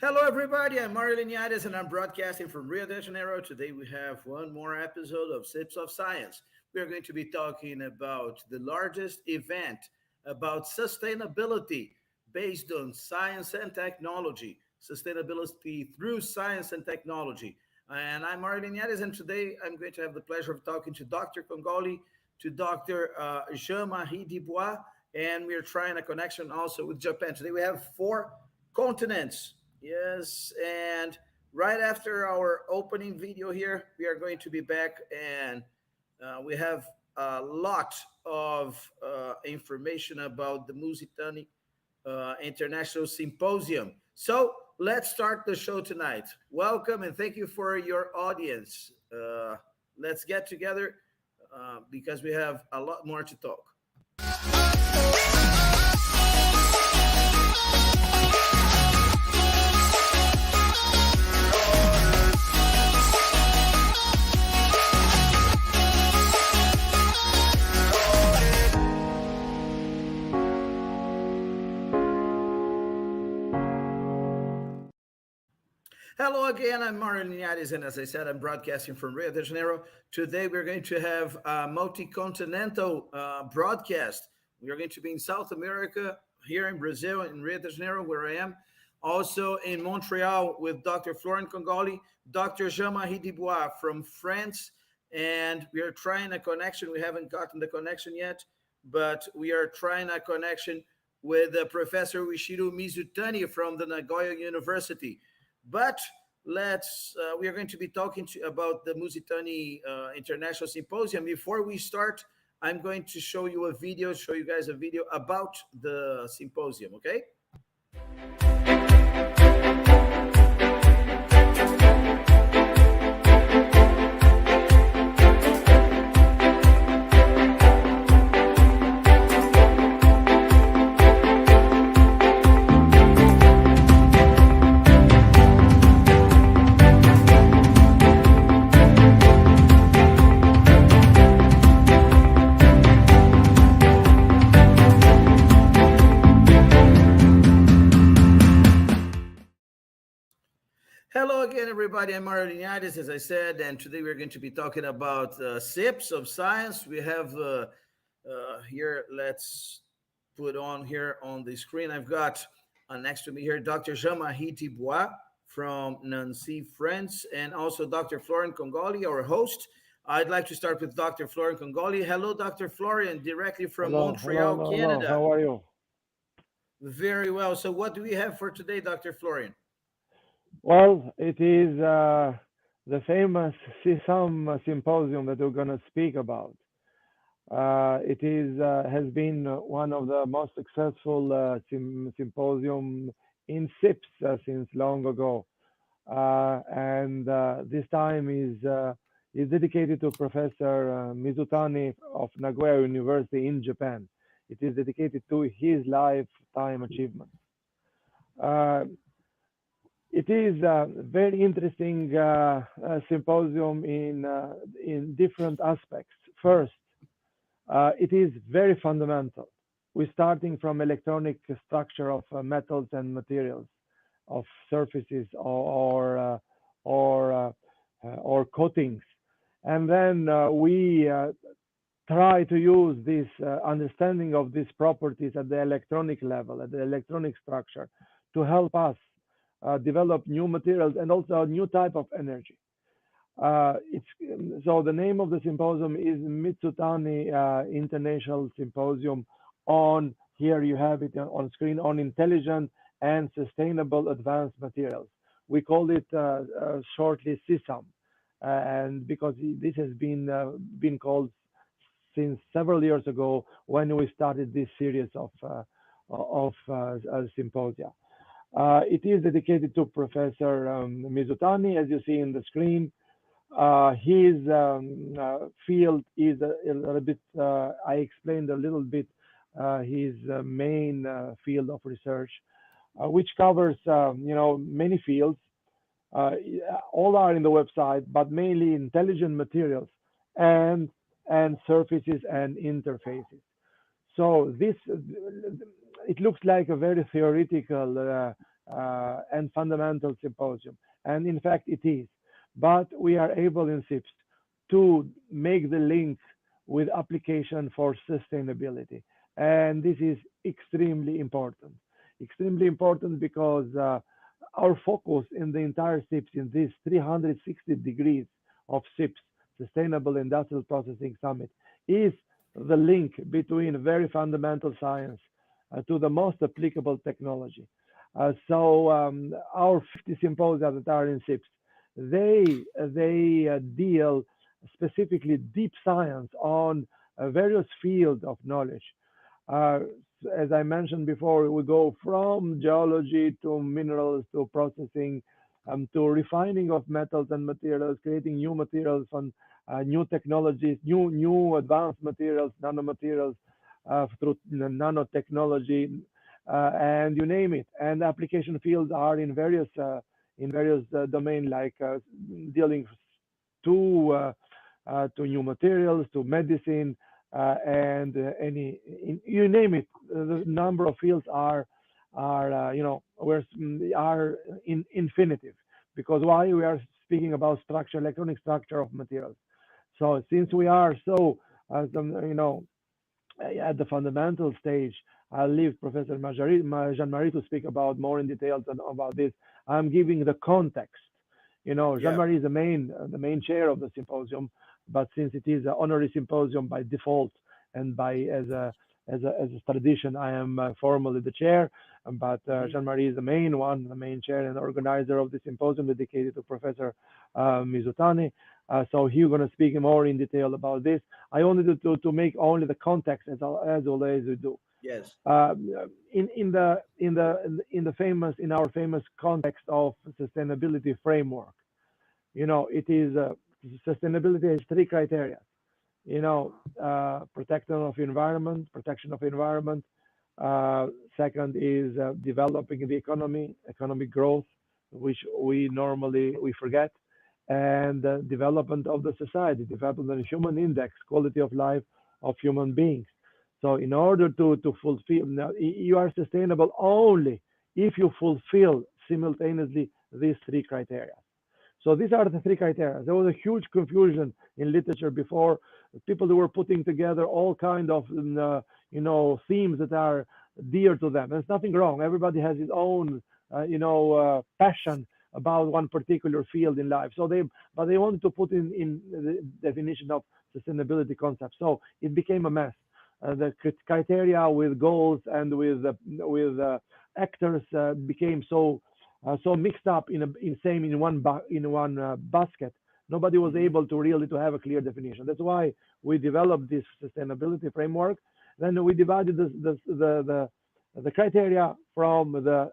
Hello, everybody. I'm Mario Liniades, and I'm broadcasting from Rio de Janeiro. Today, we have one more episode of SIPS of Science. We are going to be talking about the largest event about sustainability based on science and technology, sustainability through science and technology. And I'm Mario Liniades, and today I'm going to have the pleasure of talking to Dr. Kongoli, to Dr. Jean-Marie Dubois, and we're trying a connection also with Japan. Today, we have four continents. Yes, and right after our opening video here, we are going to be back, and we have a lot of information about the Mizutani International Symposium. So let's start the show tonight. Welcome and thank you for your audience. Let's get together because we have a lot more to talk. Hello again, I'm Mario Liniades, and as I said, I'm broadcasting from Rio de Janeiro. Today, we're going to have a multi-continental broadcast. We are going to be in South America, here in Brazil, in Rio de Janeiro, where I am. Also in Montreal with Dr. Florian Kongoli, Dr. Jean-Marie Dubois from France, and we are trying a connection. We haven't gotten the connection yet, but we are trying a connection with Professor Uichiro Mizutani from the Nagoya University. But we are going to be talking about the Mizutani International Symposium. Before we start, I'm going to show you guys a video about the symposium, okay? Hello again, everybody. I'm Mario Liniades, as I said, and today we're going to be talking about SIPS of science. We have here, let's put on here on the screen. I've got next to me here Dr. Jean-Marie Dubois from Nancy, France, and also Dr. Florian Kongoli, our host. I'd like to start with Dr. Florian Kongoli. Hello, Dr. Florian, directly from Hello, hello, Montreal, hello, hello. Canada. How are you? Very well. So, what do we have for today, Dr. Florian? Well, it is the famous SISAM symposium that we're going to speak about. It is has been one of the most successful symposium in SIPS since long ago, and this time is dedicated to Professor Mizutani of Nagoya University in Japan. It is dedicated to his lifetime achievements. Uh, It is a very interesting symposium in different aspects. First, it is very fundamental. We're starting from electronic structure of metals and materials, of surfaces or coatings, and then we try to use this understanding of these properties at the electronic level, at the electronic structure, to help us develop new materials and also a new type of energy. So the name of the symposium is Mizutani International Symposium on, here you have it on screen, on intelligent and sustainable advanced materials. We call it shortly SISAM, and because this has been called since several years ago when we started this series of symposia. It is dedicated to Professor Mizutani, as you see in the screen. His field is a little bit, I explained a little bit his main field of research, which covers, many fields. Uh, all are in the website, but mainly intelligent materials and and surfaces and interfaces. So this, it looks like a very theoretical and fundamental symposium. And in fact, it is. But we are able in SIPS to make the link with application for sustainability. And this is extremely important. Extremely important because our focus in the entire SIPS, in this 360 degrees of SIPS, Sustainable Industrial Processing Summit, is the link between very fundamental science to the most applicable technology. Our 50 symposia that are in SIPS, they deal specifically deep science on various fields of knowledge. Uh, as I mentioned before, we go from geology to minerals to processing to refining of metals and materials, creating new materials and new technologies, new advanced materials, nanomaterials through nanotechnology, and you name it. And application fields are in various domains like dealing to new materials, to medicine, and you name it. The number of fields are are in infinitive, because why we are speaking about structure, electronic structure of materials. So since we are so, at the fundamental stage, I'll leave Professor Jean-Marie to speak about more in details about this. I'm giving the context. Yeah. Jean-Marie is the main chair of the symposium, but since it is an honorary symposium by default and by as a tradition, I am formally the chair. But Mhm. Jean-Marie is the main one, the main chair and organizer of the symposium dedicated to Professor Mizutani. So he's going to speak more in detail about this. I wanted to make only the context as always we do. Yes. Uh, in our famous context of sustainability framework, it is sustainability has three criteria. Protection of environment. Second is developing the economy, economic growth, which we forget, and development of the society, development of the human index, quality of life of human beings. So in order to fulfill, now, you are sustainable only if you fulfill simultaneously these three criteria. So these are the three criteria. There was a huge confusion in literature before. People who were putting together all kind of themes that are dear to them. There's nothing wrong. Everybody has his own passion about one particular field in life. But they wanted to put in the definition of sustainability concept. So it became a mess. The criteria with goals and with actors became so mixed up in one basket. Nobody was Mhm. able to really to have a clear definition. That's why we developed this sustainability framework. Then we divided the criteria from the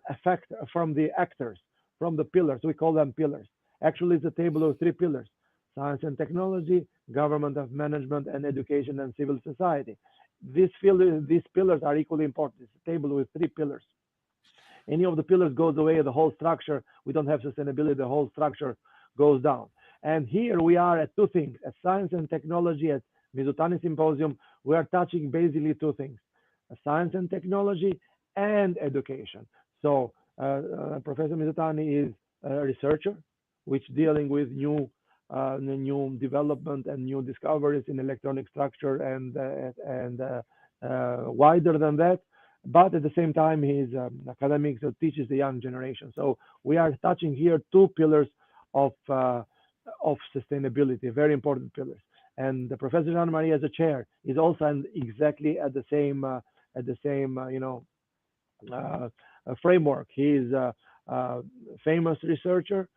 actors, from the pillars. We call them pillars. Actually, it's a table of three pillars: science and technology, government of management, and education and civil society. These pillars are equally important. It's a table with three pillars. Any of the pillars goes away, the whole structure, we don't have sustainability, the whole structure goes down. And here we are at two things: at science and technology, at Mizutani Symposium, we are touching basically two things: science and technology and education. So Professor Mizutani is a researcher, which dealing with new development and new discoveries in electronic structure and wider than that. But at the same time, he's academic, so teaches the young generation. So we are touching here two pillars of sustainability, very important pillars. And the Professor Jean-Marie as a chair is also exactly at the same framework. He is a famous researcher,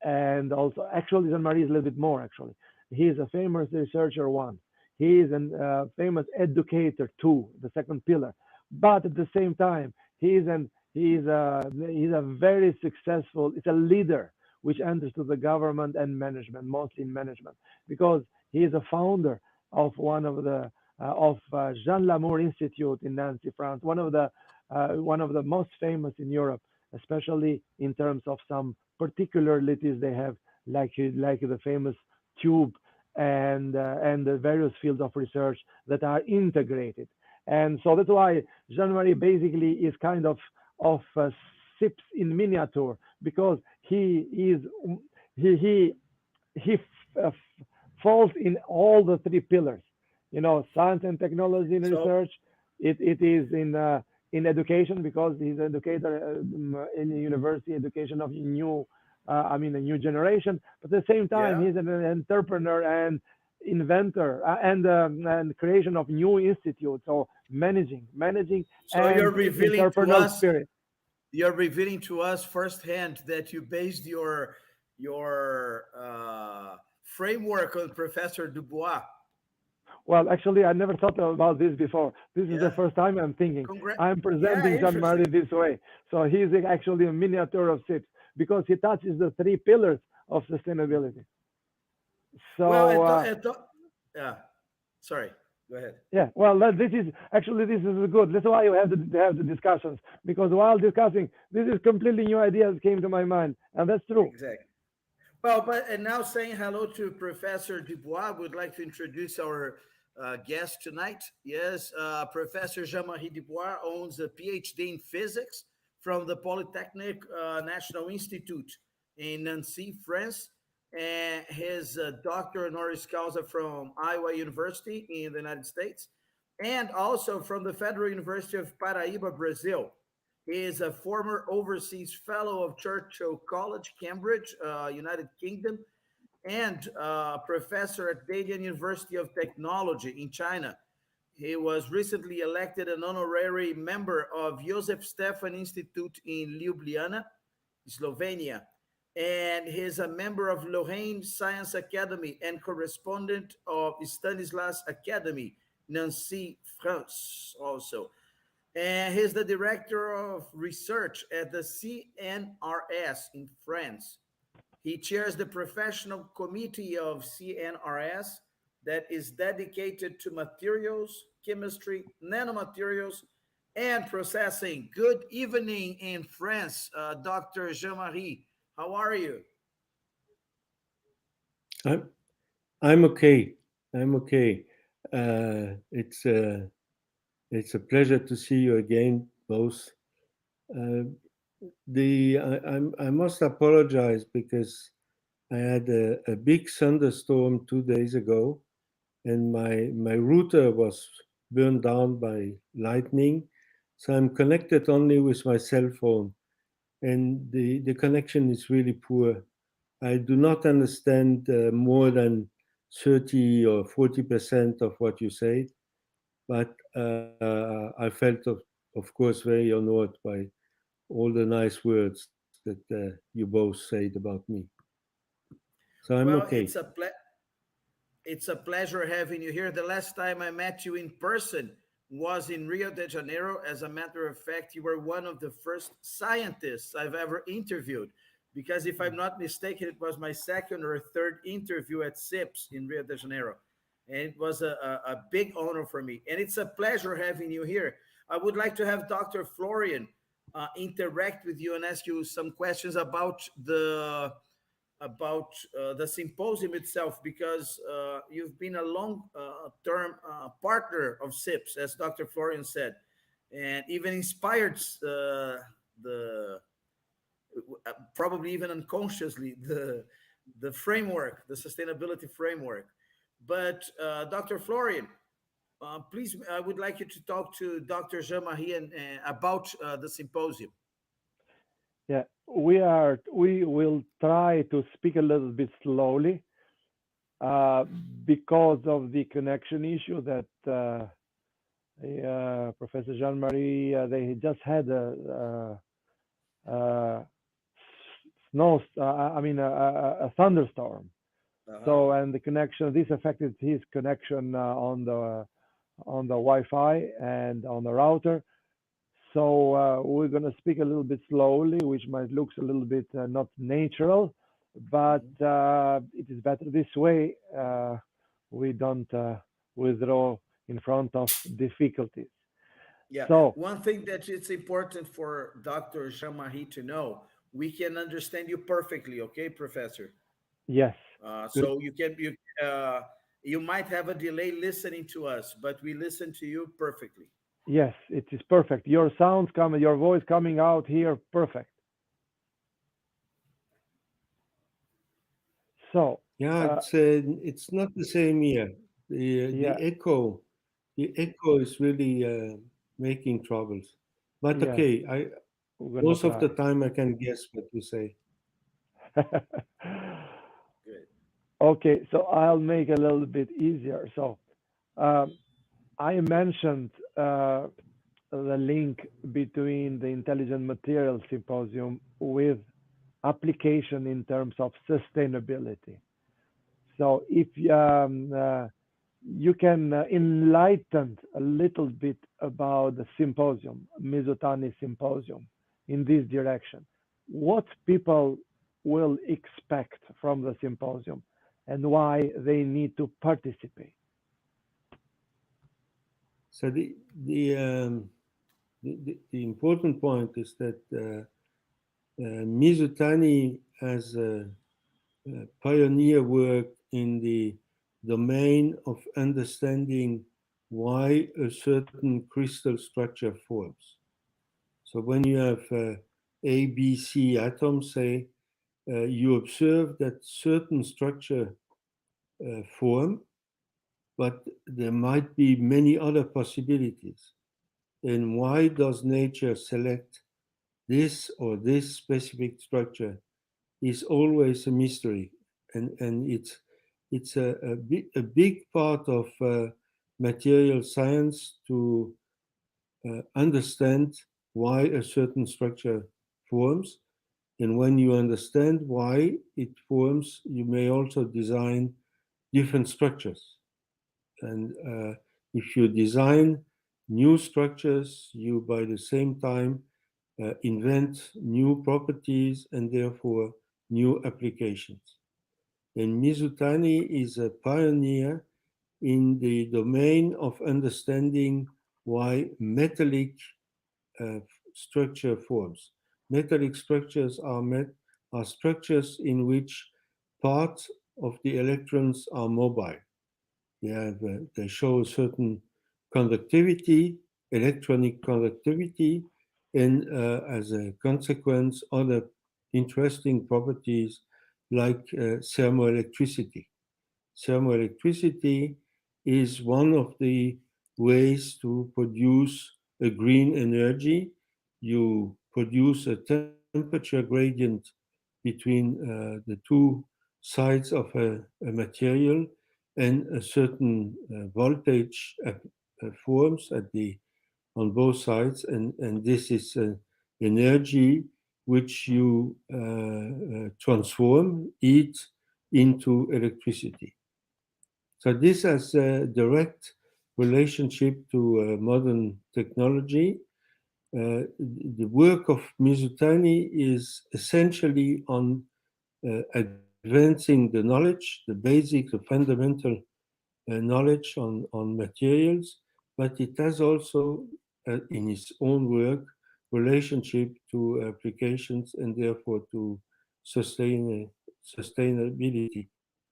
and also actually Jean-Marie is a little bit more. Actually, he is a famous researcher one. He is a famous educator too, the second pillar. But at the same time, he's a very successful. It's a leader which enters to the government and management, mostly in management, because he is a founder of one of the Jean Lamour Institute in Nancy, France, one of the most famous in Europe, especially in terms of some particularities they have, like the famous tube and the various fields of research that are integrated. And so that's why Jean-Marie basically is kind of SIPS in miniature because he is he he he falls in all the three pillars. Science and technology and So research. It is in education because he's an educator in the university education of a new generation. But at the same time, yeah. he's an entrepreneur and inventor and creation of new institutes. So managing So and entrepreneurial spirit. you're revealing to us firsthand that you based your framework on Professor Dubois. Well, actually, I never thought about this before. This is the Yeah. first time I'm thinking. I'm Yeah, presenting Jean-Marie interesting. this way. So he's actually a miniature of SIPS because he touches the three pillars of sustainability. Well, So yeah. Sorry. Go ahead. yeah, well, this is good. That's why you have the discussions because while discussing, this is completely new ideas came to my mind, and that's true. Exactly. Well, but and now saying hello to Professor Dubois, would like to introduce our guest tonight. Yes, Professor Jean-Marie Dubois owns a PhD in physics from the Polytechnic National Institute in Nancy, France, and his doctor honoris causa from Iowa University in the United States, and also from the Federal University of Paraíba, Brazil. He is a former overseas fellow of Churchill College, Cambridge, United Kingdom, and professor at Dalian University of Technology in China. He was recently elected an honorary member of Josef Stefan Institute in Ljubljana, Slovenia. And he's a member of Lorraine Science Academy and correspondent of Stanislas Academy, Nancy, France, also. And he's the director of research at the CNRS in France. He chairs the professional committee of CNRS that is dedicated to materials, chemistry, nanomaterials, and processing. Good evening in France, Dr. Jean Marie. How are you? I'm I'm okay. I'm okay. It's a pleasure to see you again, both. Uh, I must apologize because I had a big thunderstorm 2 days ago, and my router was burned down by lightning. So I'm connected only with my cell phone, and the connection is really poor. I do not understand more than 30 or 40% of what you say, but I felt, of course, very honored by all the nice words that you both said about me. So I'm Well, okay. it's a pleasure having you here. The last time I met you in person was in Rio de Janeiro. As a matter of fact, you were one of the first scientists I've ever interviewed. Because if I'm not mistaken, it was my second or third interview at SIPS in Rio de Janeiro. And it was a big honor for me. And it's a pleasure having you here. I would like to have Dr. Florian interact with you and ask you some questions about the symposium itself because you've been a long-term partner of SIPS, as Dr. Florian said, and even inspired the probably even unconsciously the framework, the sustainability framework. But Dr. Florian, please, I would like you to talk to Dr. Jean-Marie about the symposium. Yeah, we will try to speak a little bit slowly uh, because of the connection issue that Professor Jean-Marie they just had a snow, I mean a thunderstorm. Uh-huh. So and the connection, this affected his connection on the Wi-Fi and on the router. So we're going to speak a little bit slowly, which might look a little bit not natural, but Mhm. it is better this way. We don't withdraw in front of difficulties. Yeah, So one thing that it's important for Dr. Jean-Marie to know, we can understand you perfectly, okay, Professor? yes, good. So you might have a delay listening to us, but we listen to you perfectly. Yes, it is perfect. Your sounds coming, your voice coming out here, perfect. So, Yeah, uh, it's not the same here. yeah, The echo is really making troubles. But yes, okay, I we're gonna most of the try. time I can guess what you say. Good. Okay, so I'll make it a little bit easier. So, um, I mentioned the link between the Intelligent Materials Symposium with application in terms of sustainability. So if you can enlighten a little bit about the symposium, Mizutani Symposium, in this direction, what people will expect from the symposium and why they need to participate. So the important point is that Mizutani has a pioneer work in the domain of understanding why a certain crystal structure forms. So when you have A, B, C atoms, say, you observe that certain structure form, but there might be many other possibilities. And why does nature select this or this specific structure is always a mystery, and it's a big part of material science to understand why a certain structure forms. And when you understand why it forms, you may also design different structures. And if you design new structures, you by the same time invent new properties and therefore new applications. And Mizutani is a pioneer in the domain of understanding why metallic uh, structure forms. Metallic structures are structures in which parts of the electrons are mobile. They show certain conductivity, electronic conductivity, and as a consequence, other interesting properties like thermoelectricity. Thermoelectricity is one of the ways to produce a green energy. You produce a temperature gradient between the two sides of a material, and a certain voltage forms on both sides, and this is energy which you transform it into electricity. So this has a direct relationship to modern technology. The work of Mizutani is essentially on advancing the knowledge, the basic, the fundamental knowledge on materials, but it has also, in its own work, relationship to applications and therefore to sustainability.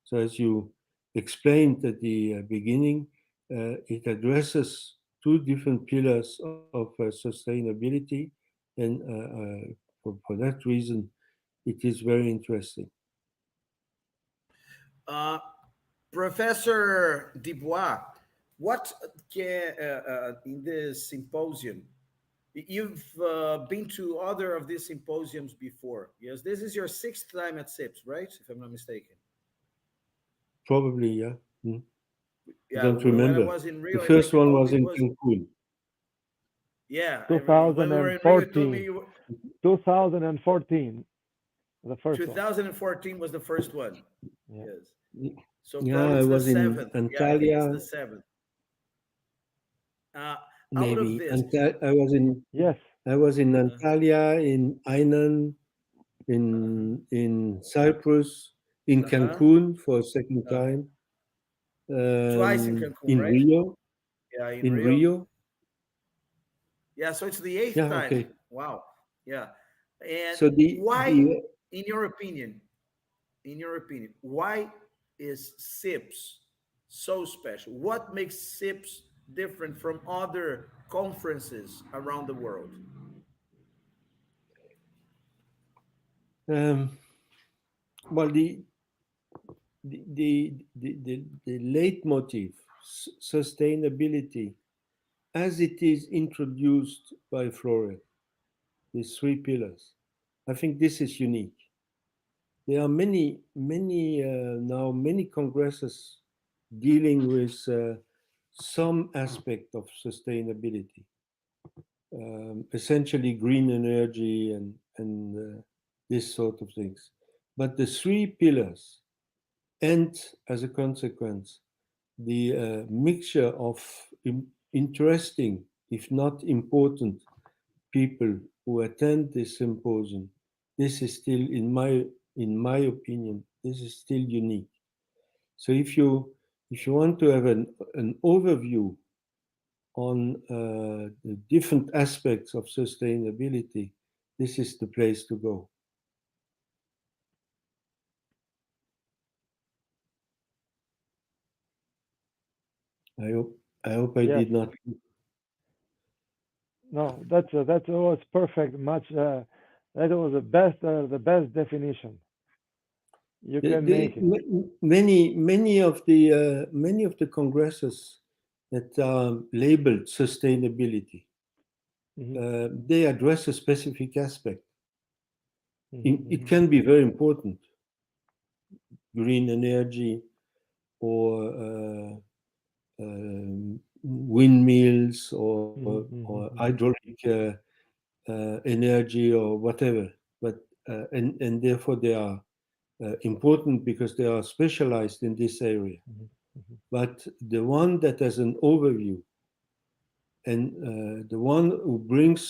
So, as you explained at the beginning, it addresses two different pillars of sustainability, and for that reason, it is very interesting. Uh, Professor Dubois, what in this symposium? You've been to other of these symposiums before. Yes, this is your sixth time at SIPS, right? If I'm not mistaken. Probably, yeah. Mm. I Yeah, don't when I remember. was in The Rio, I think first you one told was me it in was. Cancun. Yeah, I remember when we were in Rio. You told me 2014, 2014, the first one. 2014 was the first one. Yeah. Yes. Y- So Yeah, probably I it's the was in seventh. Yeah, I think it's the Antalya, seventh. Uh, Out of maybe. this, Yes. I was in uh, Antalya, in Ainan, uh-huh, in Cyprus, in uh-huh, Cancun for a second uh-huh. time, Twice in Cancun, in right? Rio, Yeah, in in Rio. Rio. Yeah, so it's the eighth Yeah, time. okay. Wow. Yeah. And So why, the in your opinion, why is SIPS so special? What makes SIPS different from other conferences around the world? Um, well, the leitmotif, sustainability, as it is introduced by Florian, these three pillars, I think this is unique. There are many congresses dealing with some aspect of sustainability, essentially green energy and this sort of things. But the three pillars, and as a consequence, the mixture of interesting, if not important, people who attend this symposium, this is still, in my opinion, this is still unique. So if you want to have an overview on the different aspects of sustainability, this is the place to go. I hope I hope I Yes. did not. No, that was perfect. Much that was the best definition. You can make it. Many of the congresses that are labeled sustainability, Hmm. they address a specific aspect. It Hmm. can be very important, green energy or windmills Hmm. or Hmm. hydraulic energy or whatever. But and therefore they are important because they are specialized in this area. Hmm. But the one that has an overview and the one who brings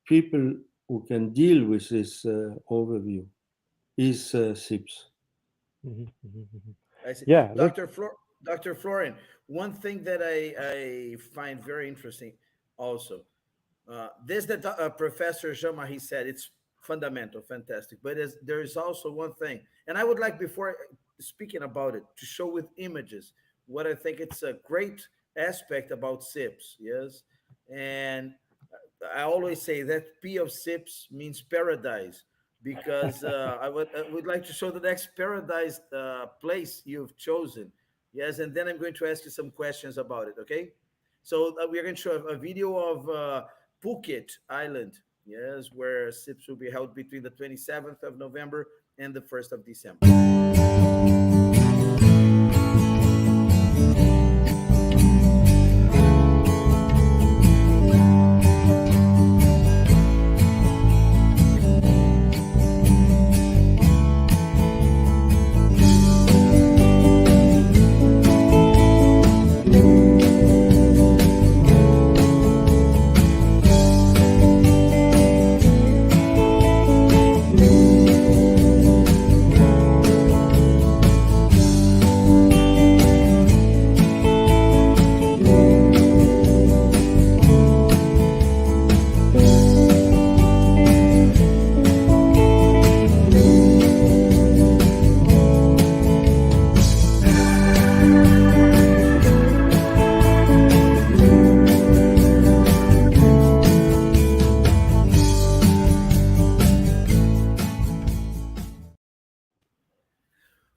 people who can deal with this overview is SIPS. Hmm. Hmm. I see. Yeah, let's. Dr. Florian, one thing that I find very interesting also, this that Professor Jean-Marie said, it's fundamental, fantastic. But there is also one thing, and I would like, before speaking about it, to show with images what I think it's a great aspect about SIPS, yes? And I always say that P of SIPS means paradise, because I would like to show the next paradise place you've chosen. Yes, and then I'm going to ask you some questions about it. Okay, so we're going to show a video of Phuket Island. Yes, where SIPS will be held between the 27th of November and the 1st of December.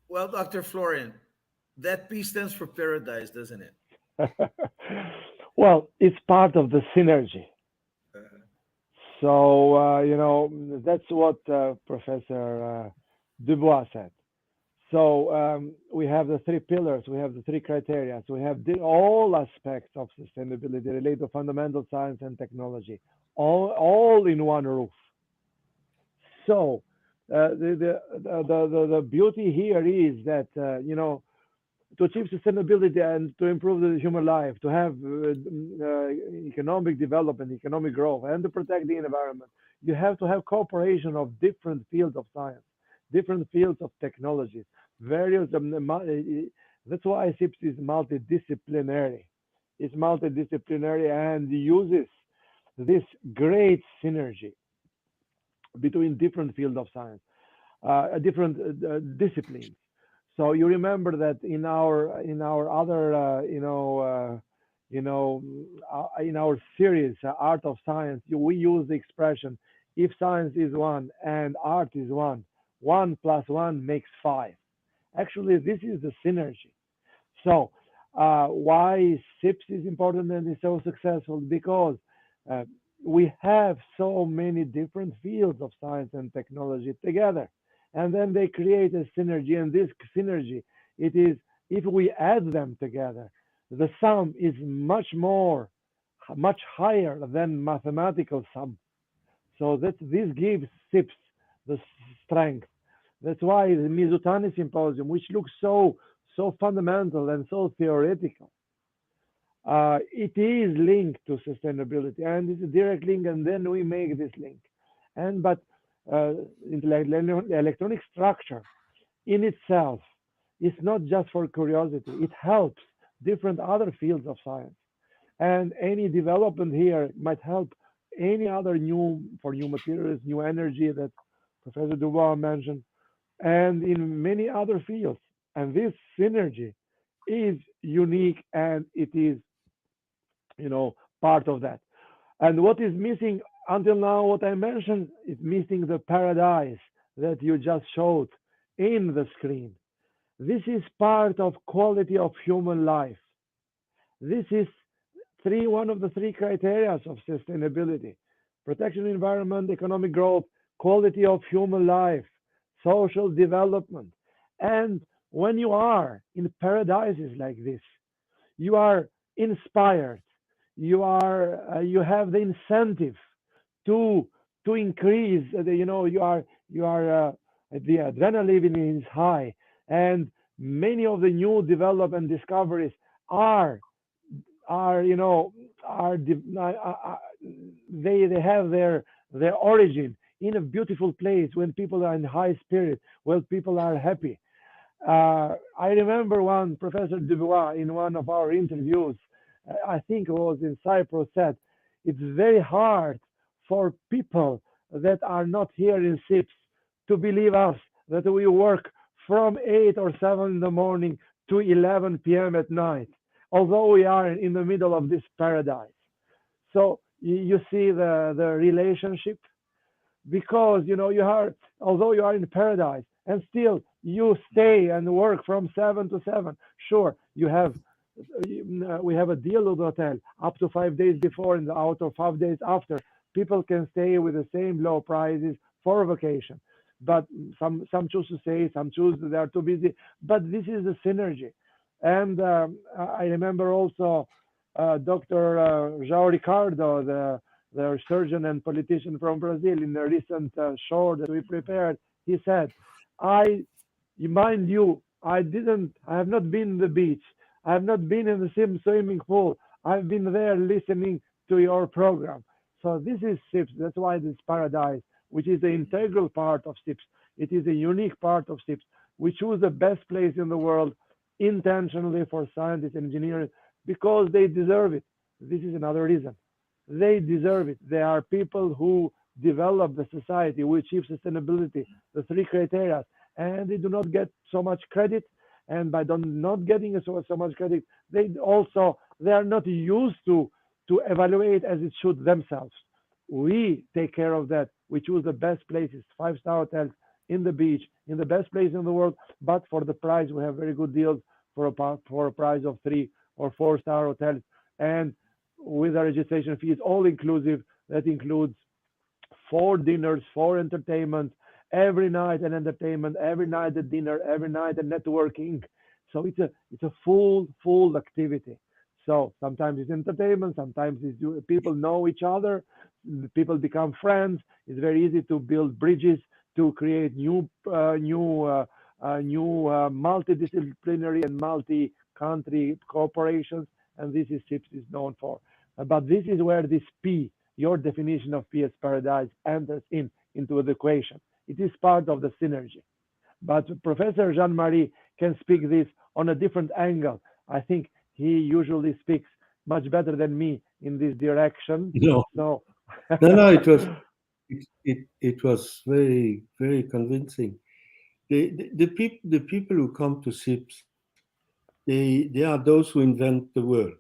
Well, Dr. Florian, that P stands for paradise, doesn't it? Well, it's part of the synergy. Uh, So that's what Professor Dubois said. So we have the three pillars, we have the three criteria, so we have all aspects of sustainability related to fundamental science and technology, all in one roof. So the beauty here is that to achieve sustainability and to improve the human life, to have economic development, economic growth, and to protect the environment, you have to have cooperation of different fields of science, different fields of technologies, various. That's why SIPS is multidisciplinary. It's multidisciplinary and uses this great synergy between different fields of science, different disciplines. So you remember that in our other in our series, Art of Science, we use the expression, if science is one and art is one, 1 plus 1 makes 5. Actually, this is the synergy. So, why SIPS is important and is so successful? Because uh, we have so many different fields of science and technology together, and then they create a synergy. And this synergy, it is if we add them together, the sum is much higher than mathematical sum. So that this gives SIPS the strength. That's why the Mizutani Symposium, which looks so fundamental and so theoretical, it is linked to sustainability, and it's a direct link. And then we make this link. And but electronic structure in itself is not just for curiosity. It helps different other fields of science, and any development here might help any other new materials, new energy that Professor Dubois mentioned, and in many other fields. And this synergy is unique, and it is, part of that. And what is missing until now, what I mentioned, is missing the paradise that you just showed in the screen. This is part of quality of human life. This is one of the three criteria of sustainability: protection, environment, economic growth, quality of human life, social development. And when you are in paradises like this, you are inspired. You have the incentive to increase. The adrenaline is high, and many of the new development discoveries are are you know are they have their origin in a beautiful place when people are in high spirit, when people are happy. I remember one Professor Dubois in one of our interviews, I think it was in Cyprus, said it's very hard for people that are not here in SIPS to believe us that we work from 8 or 7 in the morning to 11 p.m. at night, although we are in the middle of this paradise. So you see the relationship, because you are, although you are in paradise and still you stay and work from 7 to 7. Sure, we have a deal with the hotel up to 5 days before and out of 5 days after. People can stay with the same low prices for vacation, but some choose to stay, some choose they are too busy. But this is the synergy. And I remember also Dr. João Ricardo, the surgeon and politician from Brazil, in a recent show that we prepared. He said, "I, mind you, I have not been in the beach. I have not been in the swimming pool. I've been there listening to your program." So this is SIPS. That's why this paradise, which is the integral part of SIPS, it is a unique part of SIPS. We choose the best place in the world intentionally for scientists and engineers because they deserve it. This is another reason. They deserve it. They are people who develop the society, who achieve sustainability, the three criteria, and they do not get so much credit. And by not getting so much credit, they are not used to evaluate as it should themselves. We take care of that. We choose the best places, 5-star hotels in the beach, in the best place in the world. But for the price, we have very good deals for a price of 3 or 4-star hotels, and with a registration fees all inclusive. That includes 4 dinners, 4 entertainment, every night an entertainment, every night a dinner, every night a networking. So it's a full activity. So sometimes it's entertainment, sometimes it's people know each other, people become friends. It's very easy to build bridges, to create new multidisciplinary and multi-country cooperations, and this is SIPS is known for. But this is where this P, your definition of P as paradise, enters into the equation. It is part of the synergy. But Professor Jean-Marie can speak this on a different angle. I think he usually speaks much better than me in this direction. No, So no, it was very, very convincing. The people who come to SIPS, they are those who invent the world.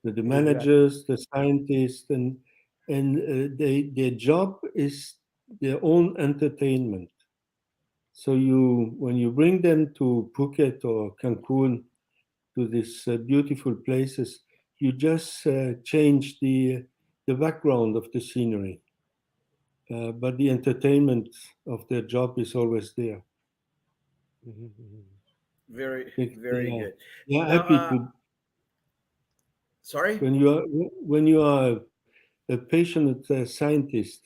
the Exactly. managers, the scientists, and their job is their own entertainment. So when you bring them to Phuket or Cancun, to these beautiful places, you just change the background of the scenery, but the entertainment of their job is always there. Mhm, mhm. Very, They very are, good. they are Now, happy to sorry. when you are a passionate scientist,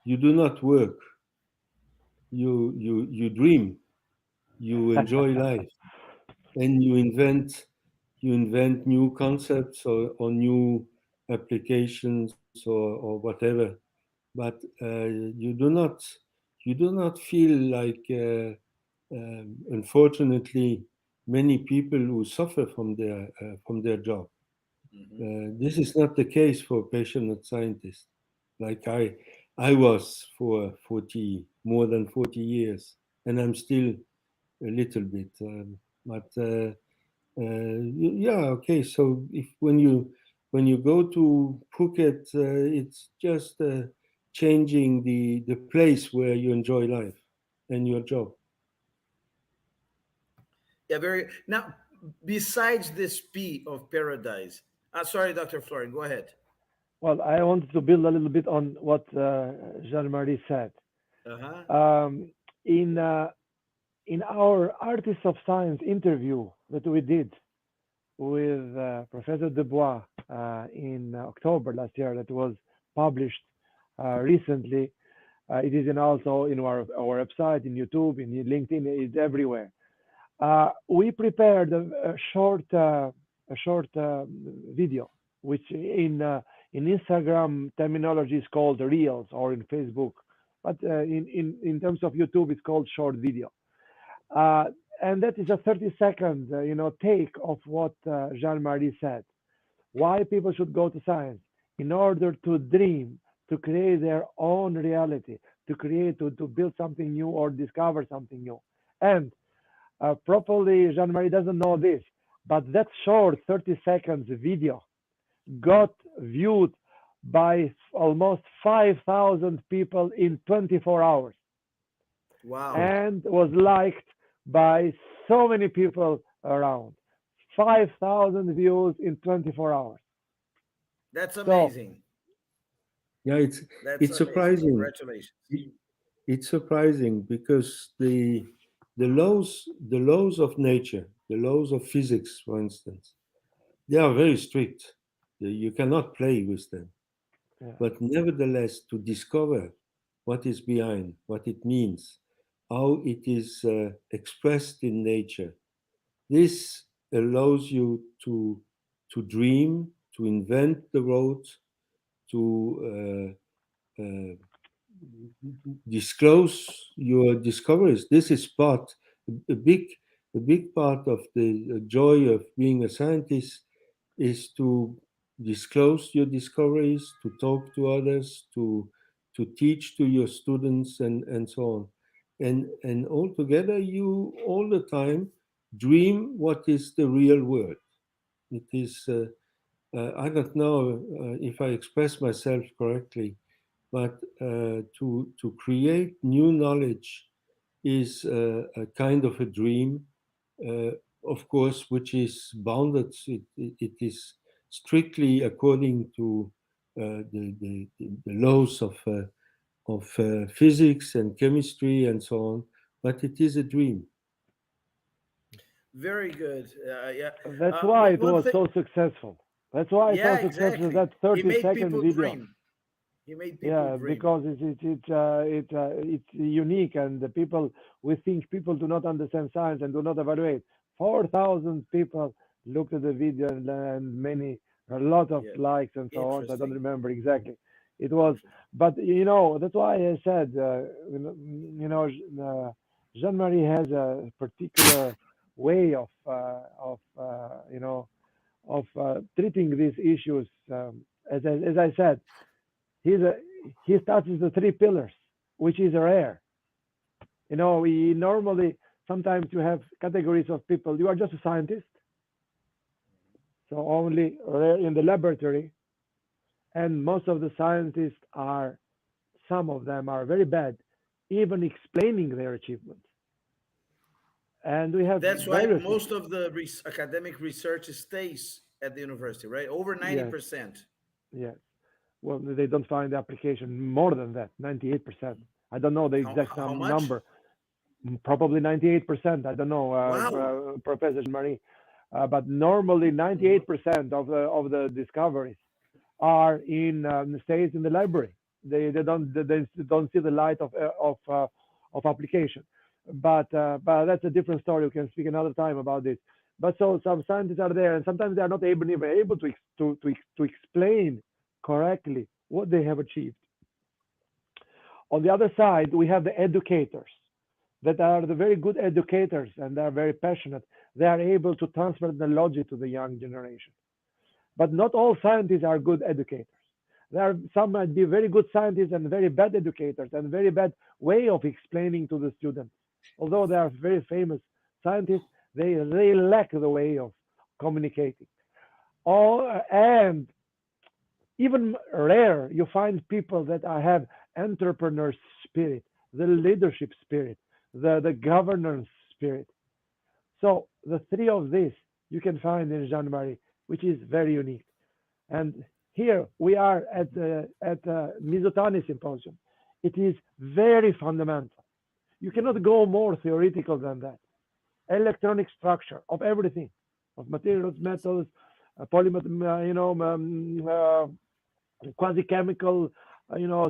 you do not work. You dream. You enjoy life, and you invent new concepts or new applications or whatever. But you do not feel like unfortunately many people who suffer from their job. Mhm. This is not the case for passionate scientists, like I was for 40 more than 40 years, and I'm still a little bit. But yeah, okay. So if when you go to Phuket, it's just changing the place where you enjoy life and your job. Yeah, very. Now, besides this P of paradise, sorry, Dr. Florian, go ahead. Well, I wanted to build a little bit on what Jean-Marie said. Uh huh. Um, in in our Artists of Science interview that we did with Professor Dubois in October last year, that was published recently. It is in also in our website, in YouTube, in LinkedIn, it's everywhere. We prepared a short video, which in Instagram terminology is called Reels, or in Facebook, but in terms of YouTube, it's called short video. Uh, and that is a 30-second, take of what Jean-Marie said. Why people should go to science in order to dream, to create their own reality, to build something new or discover something new. And probably Jean-Marie doesn't know this, but that short 30 seconds video got viewed by almost 5,000 people in 24 hours Wow, Oh, and was liked by so many people around. 5,000 views in 24 hours. that's So, amazing. yeah, it's That's it's amazing. surprising. Congratulations. It- It's surprising because the laws of nature, the laws of physics, for instance, they are very strict. You cannot play with them. yeah, But nevertheless, to discover what is behind, what it means, how it is expressed in nature, this allows you to dream, to invent the road, to disclose your discoveries. This is a big, a big part of the joy of being a scientist is to disclose your discoveries, to talk to others, to teach to your students, and so on. And altogether, you all the time dream what is the real world. It is. I don't know if I express myself correctly, but to create new knowledge is a kind of a dream, uh, of course, which is bounded. It is strictly according to the laws of physics and chemistry and so on, but it is a dream. Very good. Yeah. that's why it One was thing. so successful. That's why it's so Yeah, successful, exactly. that He made 30-second people video. dream. He made people Yeah, dream. because it's unique, and the people, we think people do not understand science and do not evaluate. 4,000 people looked at the video, and a lot of Yeah. likes and so on. So I don't Interesting. remember exactly. It was, Interesting. but that's why I said, Jean-Marie has a particular way of treating these issues. As I said, he's a, he touches the three pillars, which is rare. We normally, sometimes you have categories of people. You are just a scientist, So only rare in the laboratory, and most of the scientists are, some of them are very bad, even explaining their achievements. And we have That's why various, most of the academic research stays at the university, right? Over yes, 90%. yes. Well, they don't find the application more than that, 98%. I don't know the exact How much? number, probably 98%. I don't know, Wow. Professor Marie, but normally Mhm. 98% of the discoveries are in stays in the library. They don't see the light of application. But that's a different story. We can speak another time about this. But so some scientists are there, and sometimes they are not even able to explain correctly what they have achieved. On the other side, we have the educators that are the very good educators and they are very passionate. They are able to transfer the logic to the young generation. But not all scientists are good educators. There are some might be very good scientists and very bad educators and very bad way of explaining to the students. Although they are very famous scientists, they lack the way of communicating. And even rare, you find people that have entrepreneur spirit, the leadership spirit, the governance spirit. So the three of these you can find in Jean Marie, which is very unique. And here we are at Mizutani Symposium. It is very fundamental. You cannot go more theoretical than that. Electronic structure of everything, of materials, metals, polymer, quasi-chemical,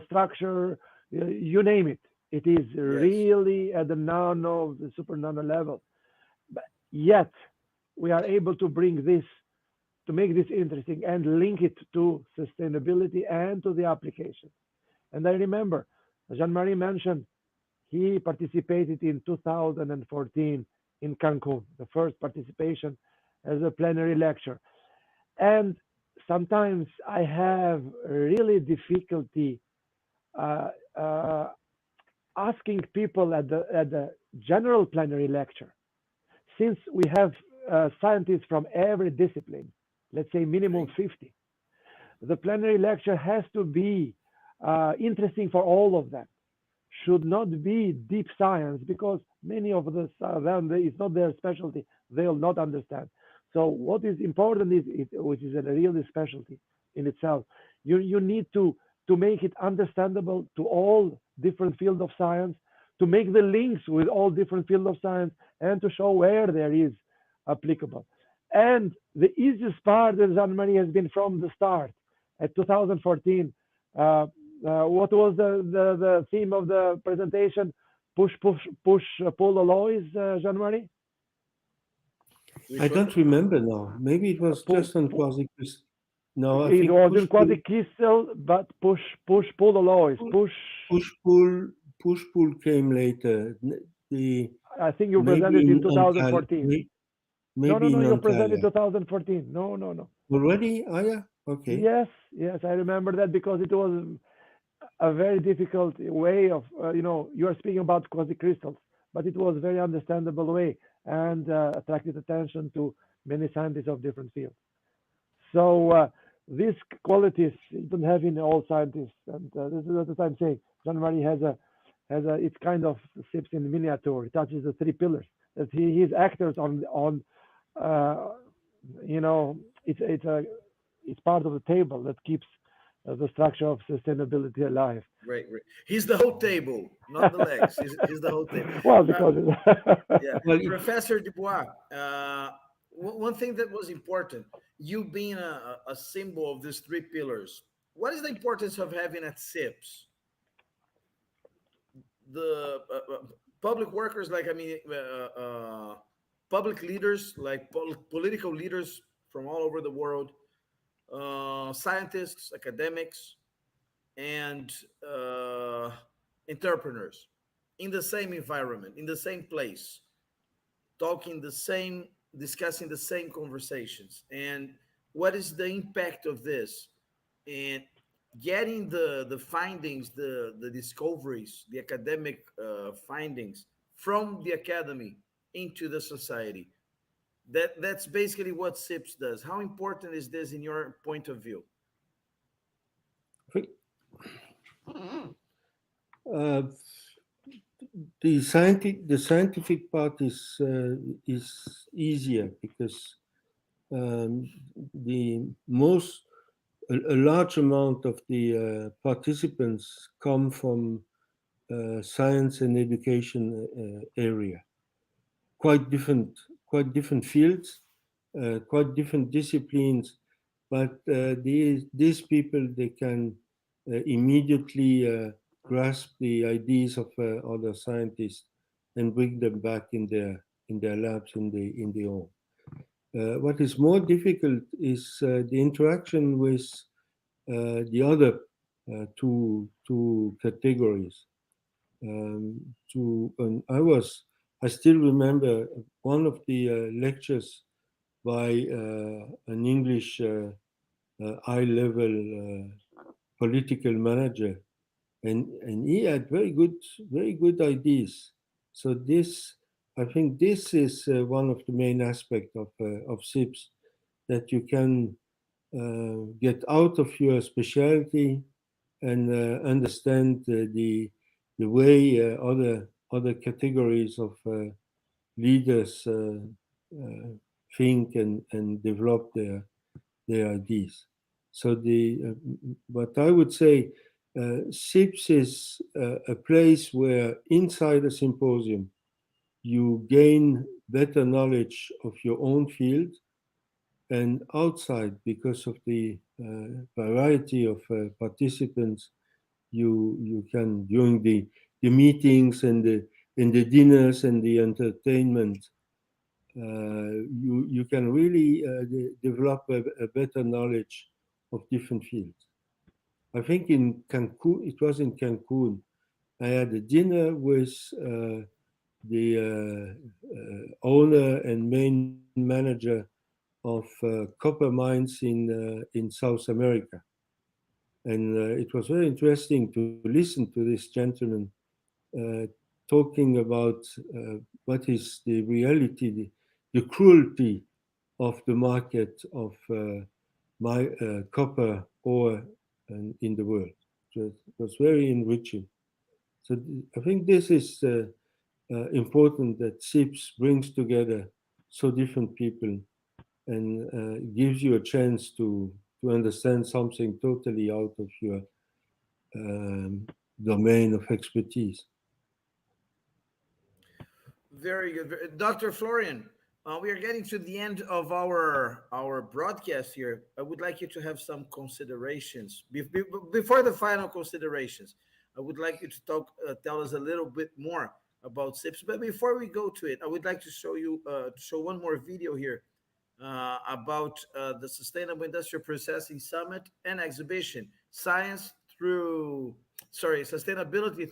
structure, you name it. It is Yes. really at the nano, the super nano level. But yet, we are able to bring this, to make this interesting and link it to sustainability and to the application. And I remember, Jean-Marie mentioned he participated in 2014 in Cancun, the first participation as a plenary lecture. And sometimes I have really difficulty uh, uh, asking people at the general plenary lecture, since we have scientists from every discipline, let's say minimum Okay. 50, the plenary lecture has to be interesting for all of them. Should not be deep science because many of them it's not their specialty. They'll not understand. So what is important is which is a really specialty in itself. You need to make it understandable to all different fields of science, to make the links with all different fields of science, and to show where there is applicable. And the easiest part of Jean Marie has been from the start. At 2014, what was the theme of the presentation? Pull alloys, Jean Marie? I Which one? don't remember now. Maybe it was Pull, just on pull, quasi. No, I it think wasn't quasi crystal, but pull alloys. pull, push, pull, push, pull came later. The I think you maybe presented in in Antalya, 2014. No, no, maybe no, in you presented Antalya 2014. No, no, no. already. Ah, yeah, okay. Yes, yes, I remember that because it was a very difficult way of, you are speaking about quasi crystals, but it was a very understandable way and attracted attention to many scientists of different fields. So these qualities you don't have in all scientists, and this is what I'm saying. Jean Marie it's kind of SIPS in miniature. It touches the three pillars. That he's actors on, uh, you know, it's part of the table that keeps the structure of sustainability alive. Great, great. He's the whole table, not the legs. He's the whole table. Well, Uh, because yeah. Well, Professor Dubois, one thing that was important, you being a symbol of these three pillars, what is the importance of having at SIPS the public workers, like, I mean, public leaders, like political leaders from all over the world, scientists, academics, and uh, entrepreneurs in the same environment, in the same place, talking the same, discussing the same conversations. And what is the impact of this? And getting the findings, the discoveries, the academic findings from the academy into the society. That's basically what SIPS does. How important is this in your point of view? Uh, the scientific part is easier because um, the most a large amount of the participants come from science and education area. Quite different, quite different fields, quite different disciplines, but these people they can immediately grasp the ideas of other scientists and bring them back in their labs in their own. What is more difficult is the interaction with the other two categories. I still remember one of the lectures by an English high level political manager, and he had very good ideas. So this, I think, this is one of the main aspects of SIPS, that you can get out of your specialty and understand the way other categories of leaders think and develop their ideas. So but I would say SIPS is a place where inside a symposium you gain better knowledge of your own field, and outside, because of the variety of participants, you can, during the meetings and the dinners and the entertainment, you can really develop a better knowledge of different fields. I think in Cancun, it was in Cancun, I had a dinner with the owner and main manager of copper mines in South America. And it was very interesting to listen to this gentleman uh, talking about what is the reality, the cruelty of the market of my copper ore in the world. It was very enriching. So I think this is important, that SIPS brings together so different people and gives you a chance to understand something totally out of your um, domain of expertise. Very good. Dr. Florian, we are getting to the end of our broadcast here. I would like you to have some considerations. Before the final considerations, I would like you to tell us a little bit more about SIPS. But before we go to it, I would like to show one more video here about the Sustainable Industrial Processing Summit and Exhibition, Sustainability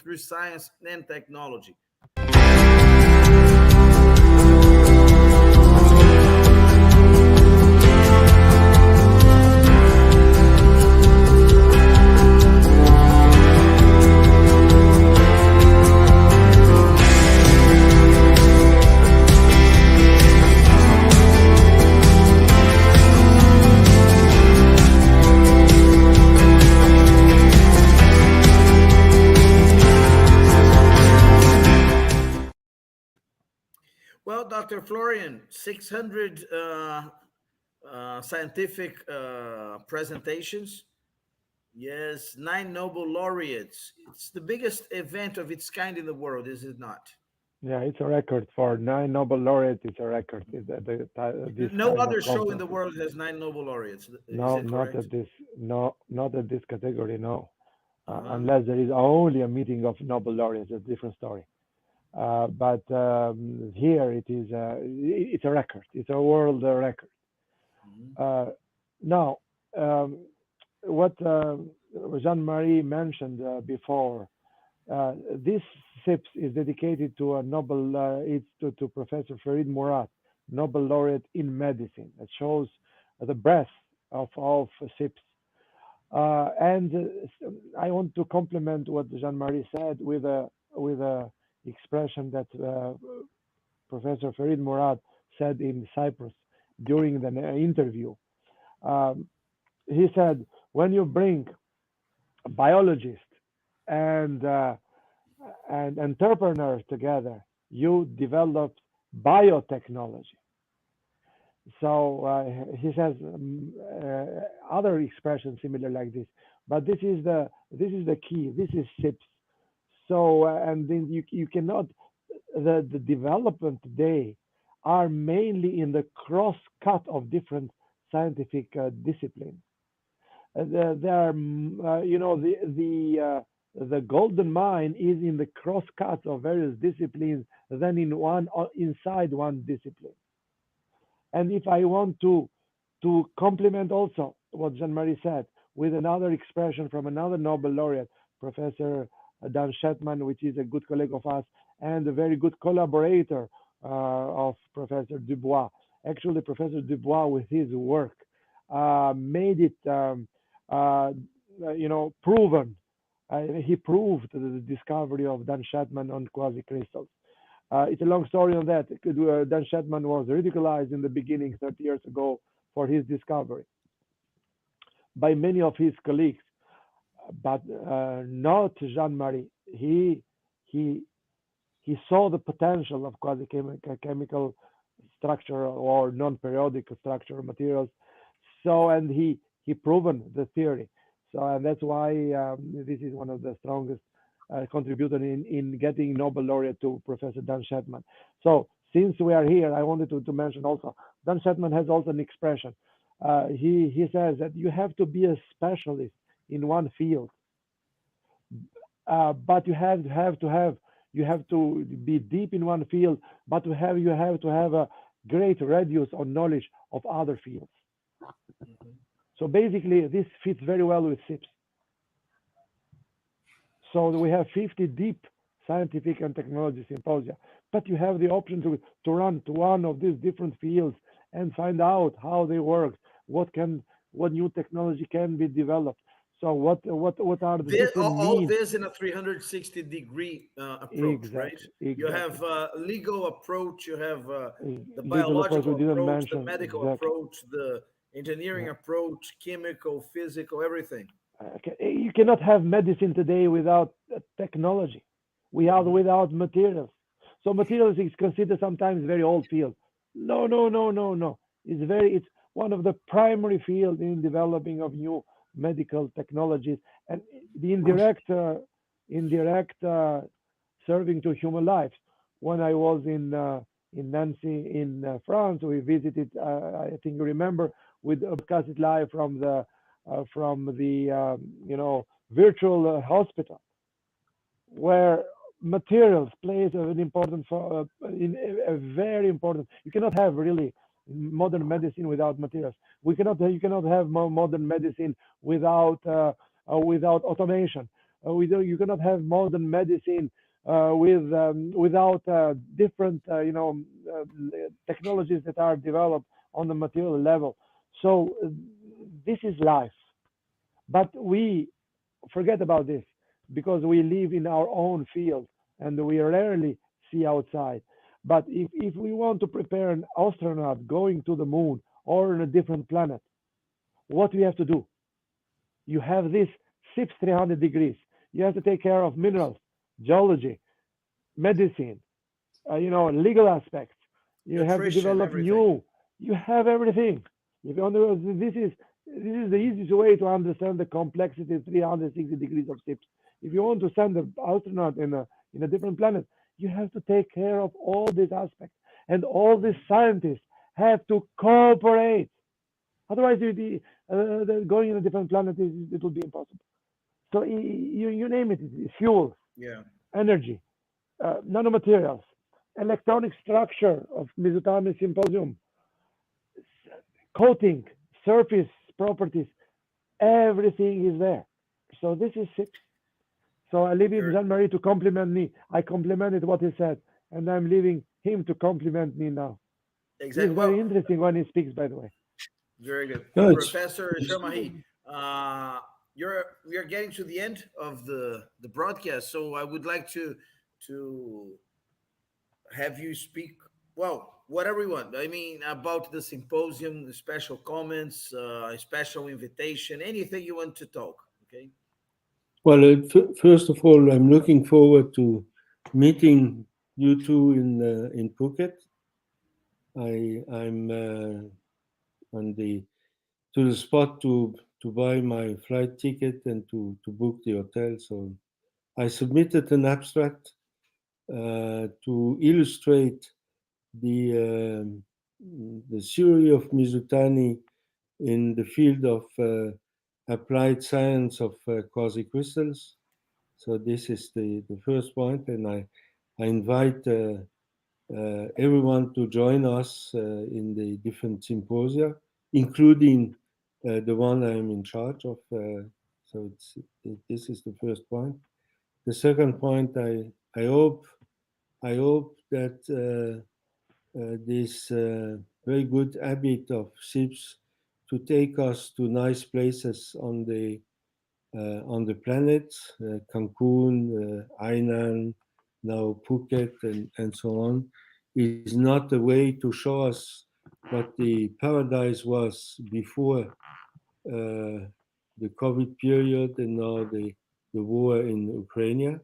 through Science and Technology. Well, Dr. Florian, 600 scientific presentations. Yes, nine Nobel laureates. It's the biggest event of its kind in the world, is it not? Yeah, it's a record for 9 Nobel laureates. It's a record. This No kind of other show in the conferences. world has nine Nobel laureates. Is No, it not correct? at this. No, not at this category. No, Uh-huh. unless there is only a meeting of Nobel laureates. It's a different story. But here it is. It's a record. It's a world record. Mhm. Uh, Now, um, what Jean-Marie mentioned before, this SIPS is dedicated to a Nobel, it's to Professor Farid Murat, Nobel laureate in medicine. It shows the breadth of SIPS. And I want to complement what Jean-Marie said with a expression that Professor Farid Murad said in Cyprus during the interview. Um, he said, when you bring biologists and entrepreneurs together, you develop biotechnology. So he says other expressions similar like this, but this is the key. This is SIPS. So and then you cannot the development today are mainly in the cross cut of different scientific disciplines. There are the golden mine is in the cross cuts of various disciplines than in one inside one discipline. And if I want to complement also what Jean-Marie said with another expression from another Nobel laureate, Professor Dan Shetman, which is a good colleague of us and a very good collaborator of Professor Dubois. Actually, Professor Dubois, with his work, made it, proven. He proved the discovery of Dan Shetman on quasi-crystals. It's a long story on that. Dan Shetman was ridiculized in the beginning 30 years ago for his discovery by many of his colleagues, but not Jean-Marie. He he saw the potential of quasi-chemical structure or non-periodic structure of materials. So, and he proven the theory. So, and that's why this is one of the strongest contributor in getting Nobel laureate to Professor Dan Shetman. So, since we are here, I wanted to mention also, Dan Shetman has also an expression. He says that you have to be a specialist in one field, but you have to be deep in one field, but you have to have a great radius of knowledge of other fields. Mhm. So basically, this fits very well with SIPS. So we have 50 deep scientific and technology symposia, but you have the option to run to one of these different fields and find out how they work, what new technology can be developed. So what are the different All means? this in a 360-degree approach, right? Exactly, You have exactly. legal approach, you have the Legal approach we biological didn't approach, the mention medical exactly. approach, the engineering Yeah. approach, chemical, physical, everything. Okay. You cannot have medicine today without technology. We are Hmm. without materials. So materials is considered sometimes very old field. No, no, no, no, no. It's one of the primary fields in developing of new medical technologies and the indirect serving to human lives. When I was in Nancy in France, we visited. I think you remember with broadcast it live from the virtual hospital where materials plays an important in a very important. You cannot have really modern medicine without materials. You cannot have modern medicine without automation. You cannot have modern medicine without different technologies that are developed on the material level. So this is life, but we forget about this because we live in our own field and we rarely see outside. But if we want to prepare an astronaut going to the moon or on a different planet, what we have to do? You have this SIPS 300 degrees. You have to take care of minerals, geology, medicine, legal aspects. You have to Nutrition, develop everything. new. You have everything. If you understand, this is the easiest way to understand the complexity of 360 degrees of SIPS. If you want to send an astronaut in a different planet, you have to take care of all these aspects, and all these scientists have to cooperate. Otherwise, going in a different planet it will be impossible. So you name it, fuels, Yeah. energy, nanomaterials, electronic structure of Mizutani Symposium, coating, surface properties, everything is there. So this is SIPS. So I leave it Very, Jean-Marie to compliment me. I complimented what he said, and I'm leaving him to compliment me now. He's exactly. very Well, interesting when he speaks, by the way. very good. No, Professor Shamahi, uh, we are getting to the end of the broadcast, so I would like to have you speak. Well, whatever you want. I mean, about the symposium, special comments, special invitation, anything you want to talk. Okay. Well, first of all, I'm looking forward to meeting you two in Phuket. I'm on the to the spot to buy my flight ticket and to book the hotel. So I submitted an abstract to illustrate the theory of Mizutani in the field of applied science of quasicrystals. So this is the first point, and I invite everyone to join us in the different symposia, including the one I'm in charge of. So this is the first point. The second point, I hope that this very good habit of SIPS to take us to nice places on the planet, Cancun, Hainan, now Phuket, and so on, is not a way to show us what the paradise was before the COVID period and now the war in Ukraine.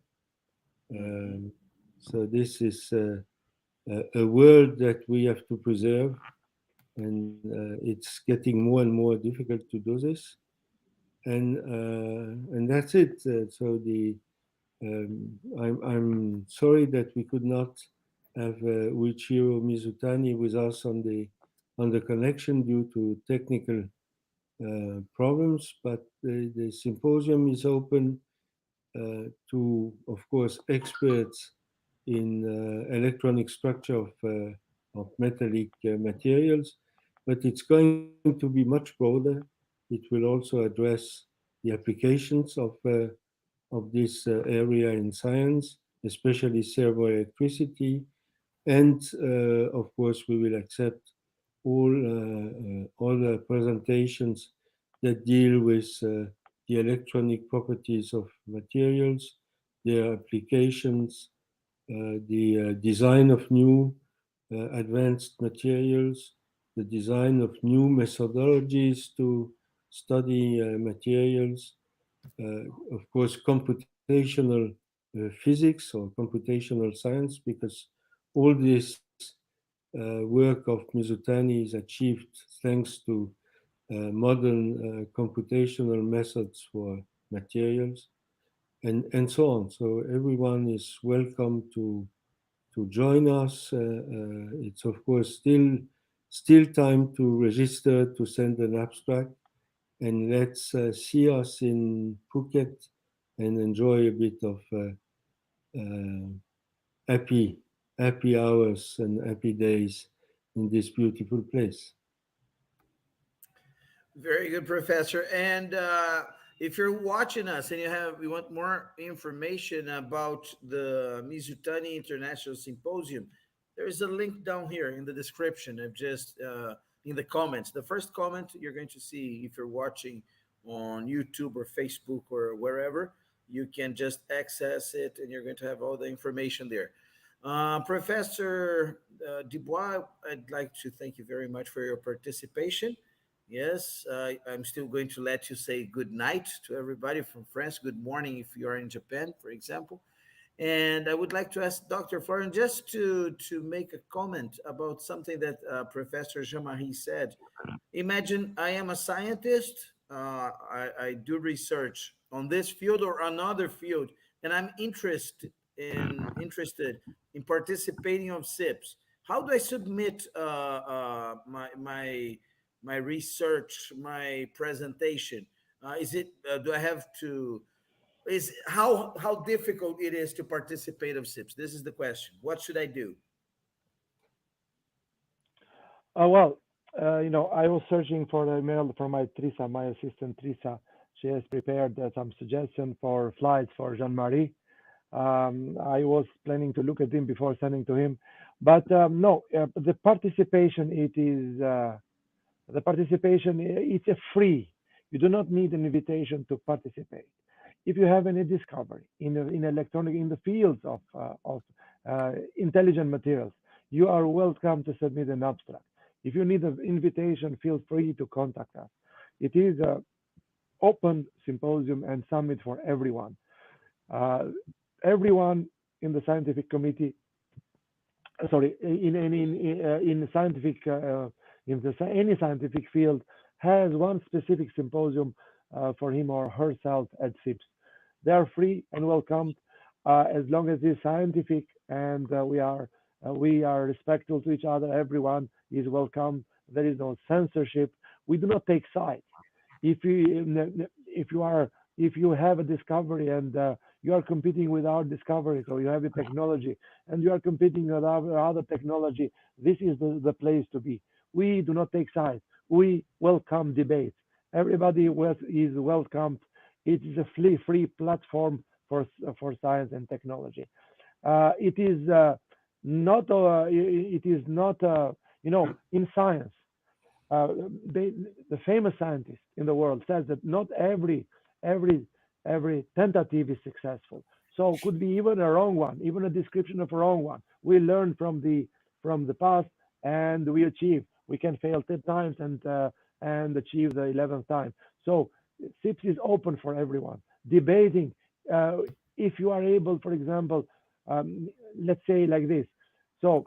Um, so this is a world that we have to preserve, and it's getting more and more difficult to do this. And that's it. So I'm sorry that we could not have Uichiro Mizutani with us on the connection due to technical problems, but the symposium is open to, of course, experts in electronic structure of metallic materials, but it's going to be much broader. It will also address the applications of this area in science, especially servoelectricity, and of course we will accept all the presentations that deal with the electronic properties of materials, their applications, the design of new advanced materials, the design of new methodologies to study materials, of course, computational physics or computational science, because all this work of Mizutani is achieved thanks to modern computational methods for materials, and so on. So everyone is welcome to join us. It's of course still time to register to send an abstract, and let's see us in Phuket and enjoy a bit of uh, happy happy hours and happy days in this beautiful place. Very good, Professor. And if you're watching us and you want more information about the Mizutani International Symposium, there is a link down here in the description of just in the comments. The first comment you're going to see if you're watching on YouTube or Facebook or wherever, you can just access it and you're going to have all the information there. Professor Dubois, I'd like to thank you very much for your participation. Yes, I'm still going to let you say good night to everybody from France. Good morning if you are in Japan, for example. And I would like to ask Dr. Florian just to make a comment about something that Professor Jean-Marie said. Imagine I am a scientist. I do research on this field or another field, and I'm interested in participating of SIPS. How do I submit my research, my presentation? Is it do I have to? Is how difficult it is to participate of SIPS? This is the question. What should I do? Well, I was searching for the email from my Teresa, my assistant Teresa. She has prepared some suggestion for flights for Jean-Marie. I was planning to look at him before sending to him, but no, the participation the participation it's a free. You do not need an invitation to participate. If you have any discovery in electronic in the fields of intelligent materials, you are welcome to submit an abstract. If you need an invitation, feel free to contact us. It is a open symposium and summit for everyone. Uh, Everyone in the scientific committee, sorry, in scientific any scientific field has one specific symposium for him or herself at SIPS. They are free and welcomed as long as it's scientific and we are respectful to each other. Everyone is welcome. There is no censorship. We do not take sides. If you are if you have a discovery and you are competing with our discoveries, or you have a technology and you are competing with other technology, this is the place to be. We do not take sides. We welcome debates. Everybody is welcomed. It is a free platform for science and technology. It is not it is not in science. Uh, they, the famous scientist in the world says that not every every tentative is successful. So could be even a wrong one, even a description of a wrong one. We learn from the past and we achieve. We can fail 10 times and achieve the 11th time. So SIPS is open for everyone. Debating, uh, if you are able, for example, let's say like this. So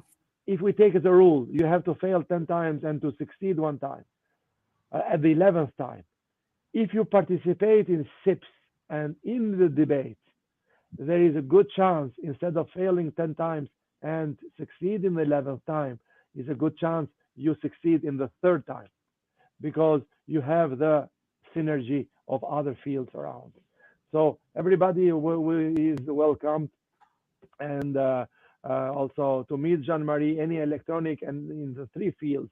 if we take as a rule, you have to fail 10 times and to succeed 1 time at the 11th time. If you participate in SIPS and in the debate, there is a good chance instead of failing 10 times and succeed in the 11th time, is a good chance you succeed in the third time because you have the synergy of other fields around. So everybody is welcome and also to meet Jean-Marie, any electronic and in the three fields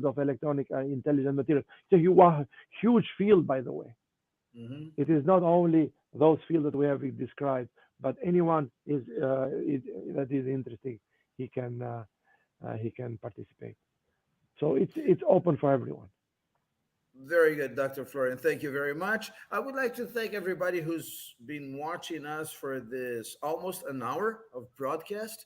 of electronic intelligent material. It's a huge field, by the way. Hmm. It is not only those fields that we have described, but anyone that is interested, he can participate. So it's open for everyone. Very good, Dr. Florian. Thank you very much. I would like to thank everybody who's been watching us for this almost an hour of broadcast.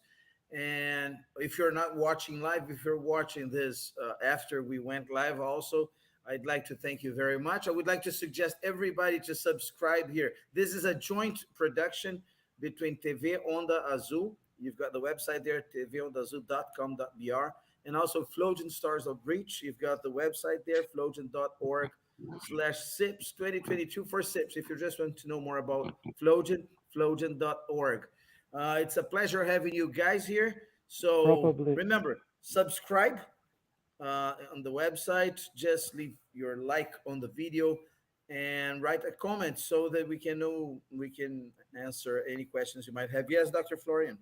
And if you're not watching live, if you're watching this after we went live, also, I'd like to thank you very much. I would like to suggest everybody to subscribe here. This is a joint production between TV Onda Azul. You've got the website there, tvondaazul.com.br, and also Flogen Stars of Breach. You've got the website there, flogen.org/SIPS 2022 for SIPS. If you just want to know more about Flogen, flogen.org. It's a pleasure having you guys here. So Probably, remember, subscribe on the website. Just leave your like on the video and write a comment so that we can know we can answer any questions you might have. Yes, Dr. Florian.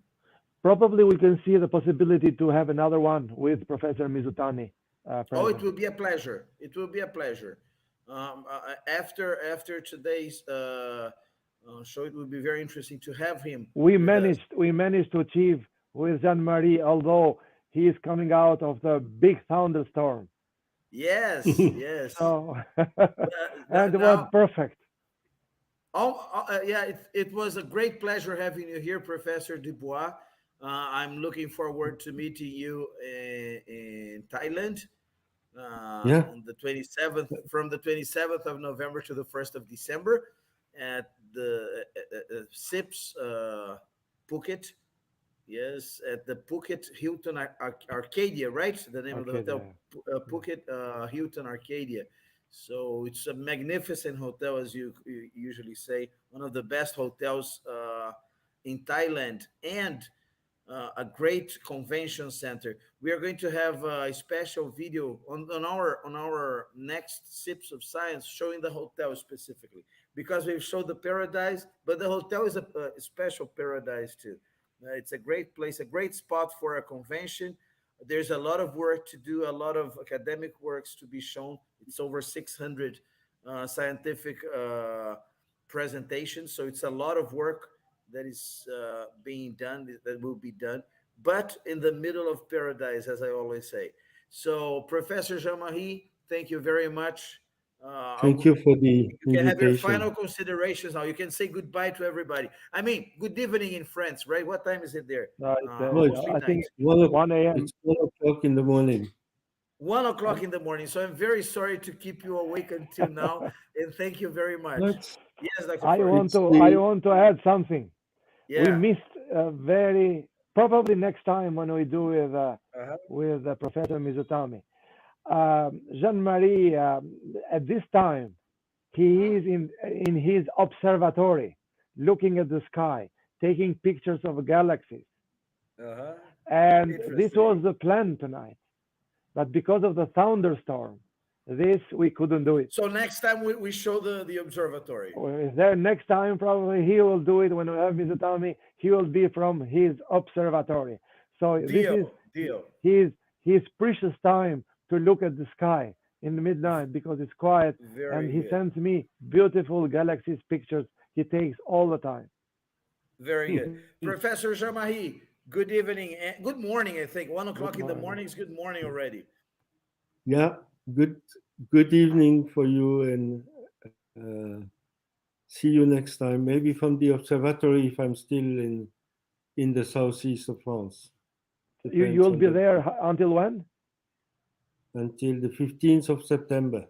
probably we can see the possibility to have another one with Professor Mizutani Oh, it present. will be a pleasure. It will be a pleasure. After today's show, it will be very interesting to have him with us. We managed to achieve with Jean Marie, although he is coming out of the big thunderstorm. Yes, yes. So and That it was now, perfect. yeah, it was a great pleasure having you here, Professor Dubois. I'm looking forward to meeting you in Thailand Yeah. on the 27th, from the 27th of November to the 1st of December at the SIPS Phuket. Yes, at the Phuket Hilton Arcadia, right? The name of the Okay, hotel, there. Yeah. Phuket Hilton Arcadia. So it's a magnificent hotel, as you usually say, one of the best hotels in Thailand, and a great convention center. We are going to have a special video on our next Sips of Science showing the hotel specifically, because we've showed the paradise, but the hotel is a special paradise too. It's a great place, a great spot for a convention. There's a lot of work to do, a lot of academic works to be shown. It's over 600 scientific presentations, so it's a lot of work that is being done, that will be done, but in the middle of paradise, as I always say. So, Professor Jean Marie, thank you very much Uh, Thank you for the you can have your invitation. final considerations now. You can say goodbye to everybody. I mean, good evening in France, right? What time is it there? No, Almost I midnight. think 1 a.m. it's 1 o'clock in the morning. 1 o'clock in the morning. So I'm very sorry to keep you awake until now. And thank you very much. That's Yes, Dr. I Florian. want it's to I the want to add something. We Yeah. missed very probably next time when we do Uh-huh. with Professor Mizutani. Jean-Marie, at this time, he is in his observatory, looking at the sky, taking pictures of galaxies, Uh-huh. and this was Interesting. the plan tonight. But because of the thunderstorm, this we couldn't do it. So next time we show the observatory. Is there next time? Probably he will do it when we have Mizutami. He will be from his observatory. So this is Deal. Deal. his his precious time to look at the sky in the midnight because it's quiet, and Very he good. sends me beautiful galaxies pictures he takes all the time. Very good. Professor Jamahi, good evening and good morning, I think. One Good o'clock in the morning. morning is good morning already. yeah. Good good evening for you, and uh, see you next time. Maybe from the observatory if I'm still in the southeast of France. Depends You'll on be the there until when? until the 15th of September.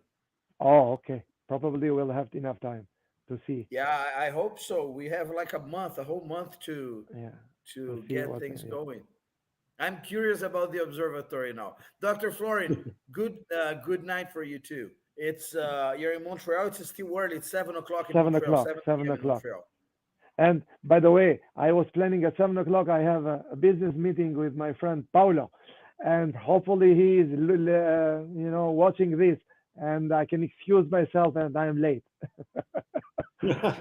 Oh, okay. Probably we'll have enough time to see. Yeah, I hope so. We have like a month, a whole month to Yeah, to to see get what. things Yeah. going. I'm curious about the observatory now. Dr. Florin, good night for you too. It's you're in Montreal. It's still early. It's 7 o'clock in Seven Montreal, o'clock. 7 7 p.m. in o'clock. Montreal. And by the way, I was planning at 7 o'clock. I have a business meeting with my friend Paulo, and hopefully he is, watching this, and I can excuse myself, and I'm late.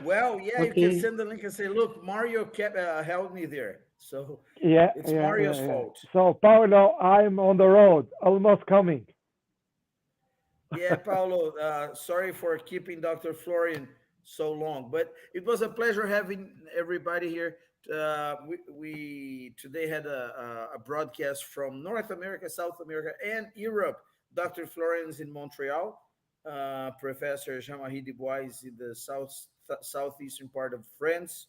Well, yeah, you can Okay. send the link and say, "Look, Mario kept held me there, so Yeah, it's yeah, Mario's yeah, yeah. fault." So Paulo, I'm on the road, almost coming. Yeah, Paulo, sorry for keeping Dr. Florian so long, but it was a pleasure having everybody here. We today had a broadcast from North America, South America, and Europe. Dr. Florian's in Montreal. Professor Jean-Marie Dubois is in the southeastern part of France,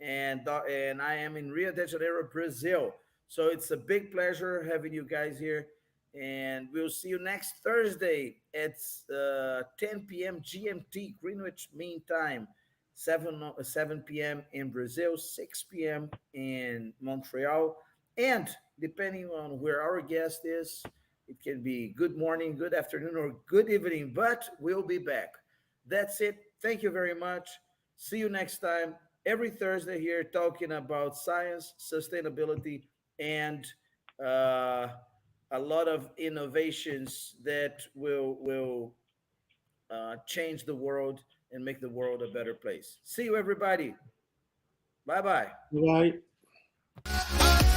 and I am in Rio de Janeiro, Brazil. So it's a big pleasure having you guys here, and we'll see you next Thursday at 10 p.m. GMT, Greenwich Mean Time, 7 p.m. in Brazil, 6 p.m. in Montreal, and depending on where our guest is, it can be good morning, good afternoon, or good evening. But we'll be back. That's it. Thank you very much. See you next time. Every Thursday here, talking about science, sustainability, and uh, a lot of innovations that will change the world and make the world a better place. See you, everybody. Bye bye. Bye.